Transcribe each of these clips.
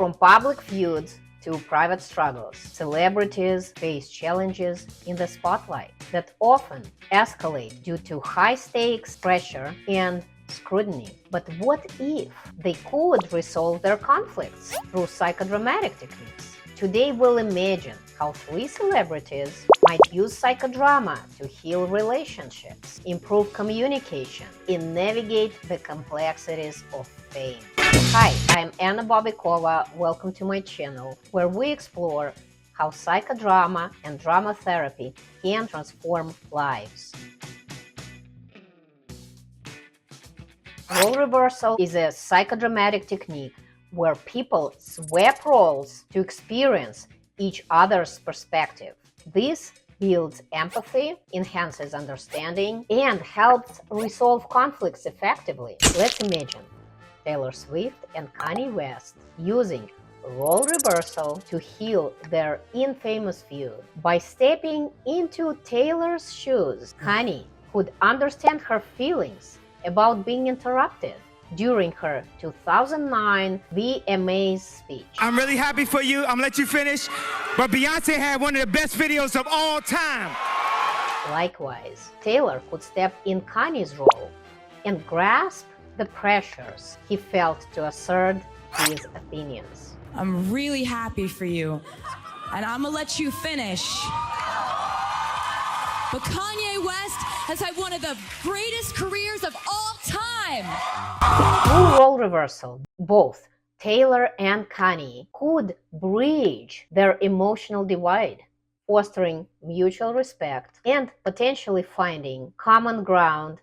From public feuds to private struggles, celebrities face challenges in the spotlight that often escalate due to high stakes, pressure, and scrutiny. But what if they could resolve their conflicts through psychodramatic techniques? Today we'll imagine how 3 celebrities might use psychodrama to heal relationships, improve communication, and navigate the complexities of fame. Hi, I'm Anna Bobikova. Welcome to my channel, where we explore how psychodrama and drama therapy can transform lives. Role reversal is a psychodramatic technique where people swap roles to experience each other's perspective. This builds empathy, enhances understanding, and helps resolve conflicts effectively. Let's imagine Taylor Swift and Kanye West using role reversal to heal their infamous feud. By stepping into Taylor's shoes, Kanye could understand her feelings about being interrupted during her 2009 VMAs speech. I'm really happy for you. I'm gonna let you finish. But Beyonce had one of the best videos of all time. Likewise, Taylor could step in Kanye's role and grasp the pressures he felt to assert his opinions. I'm really happy for you, and I'm gonna let you finish. But Kanye West has had one of the greatest careers of all time. Through role reversal, both Taylor and Kanye could bridge their emotional divide, fostering mutual respect and potentially finding common ground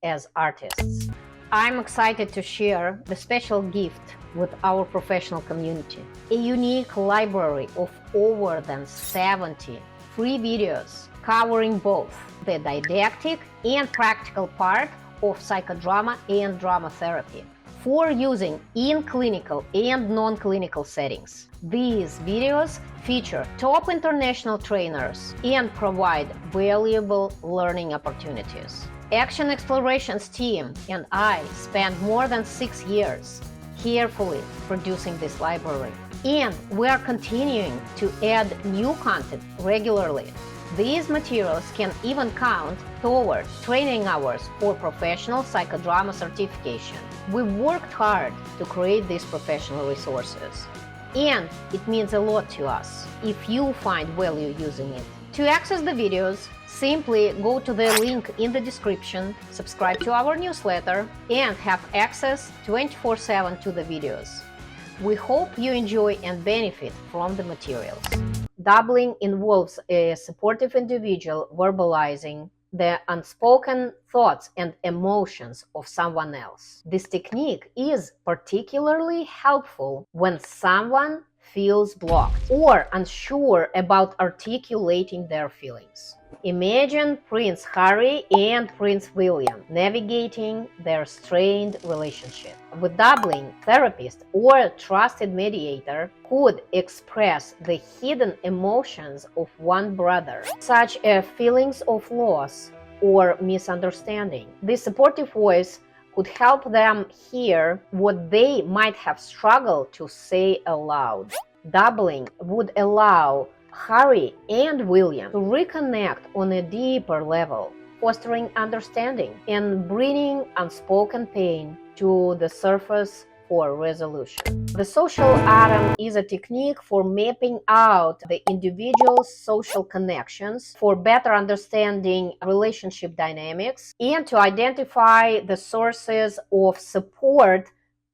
as artists. I'm excited to share the special gift with our professional community, a unique library of over than 70 free videos covering both the didactic and practical part of psychodrama and drama therapy for using in clinical and non-clinical settings. These videos feature top international trainers and provide valuable learning opportunities. Action Explorations team and I spent more than 6 years carefully producing this library, and we are continuing to add new content regularly. These materials can even count toward training hours for professional psychodrama certification. We worked hard to create these professional resources, and it means a lot to us if you find value using it. To access the videos, simply go to the link in the description, subscribe to our newsletter, and have access 24/7 to the videos. We hope you enjoy and benefit from the materials. Doubling involves a supportive individual verbalizing the unspoken thoughts and emotions of someone else. This technique is particularly helpful when someone feels blocked or unsure about articulating their feelings. Imagine Prince Harry and Prince William navigating their strained relationship. With doubling, therapist or trusted mediator could express the hidden emotions of one brother, such as feelings of loss or misunderstanding. This supportive voice could help them hear what they might have struggled to say aloud. Doubling would allow Harry and William to reconnect on a deeper level, fostering understanding and bringing unspoken pain to the surface for resolution. The social atom is a technique for mapping out the individual's social connections for better understanding relationship dynamics and to identify the sources of support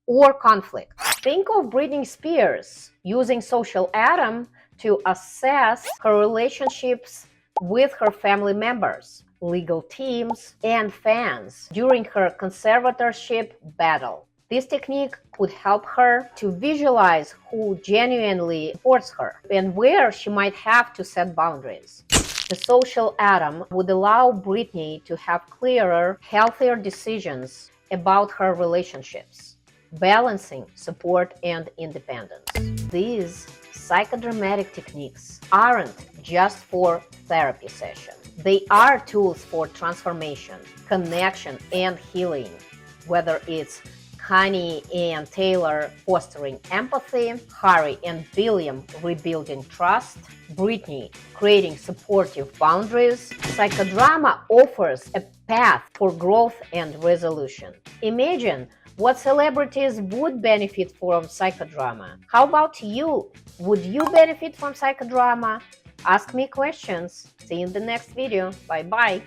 or conflict. Think of Britney Spears using social atom to assess her relationships with her family members, legal teams, and fans during her conservatorship battle. This technique could help her to visualize who genuinely supports her and where she might have to set boundaries. The social atom would allow Britney to have clearer, healthier decisions about her relationships, balancing support and independence. These psychodramatic techniques aren't just for therapy sessions. They are tools for transformation, connection, and healing, whether it's Kanye and Taylor fostering empathy, Harry and William rebuilding trust, Britney creating supportive boundaries. Psychodrama offers a path for growth and resolution. Imagine what celebrities would benefit from psychodrama. How about you? Would you benefit from psychodrama? Ask me questions. See you in the next video. Bye bye.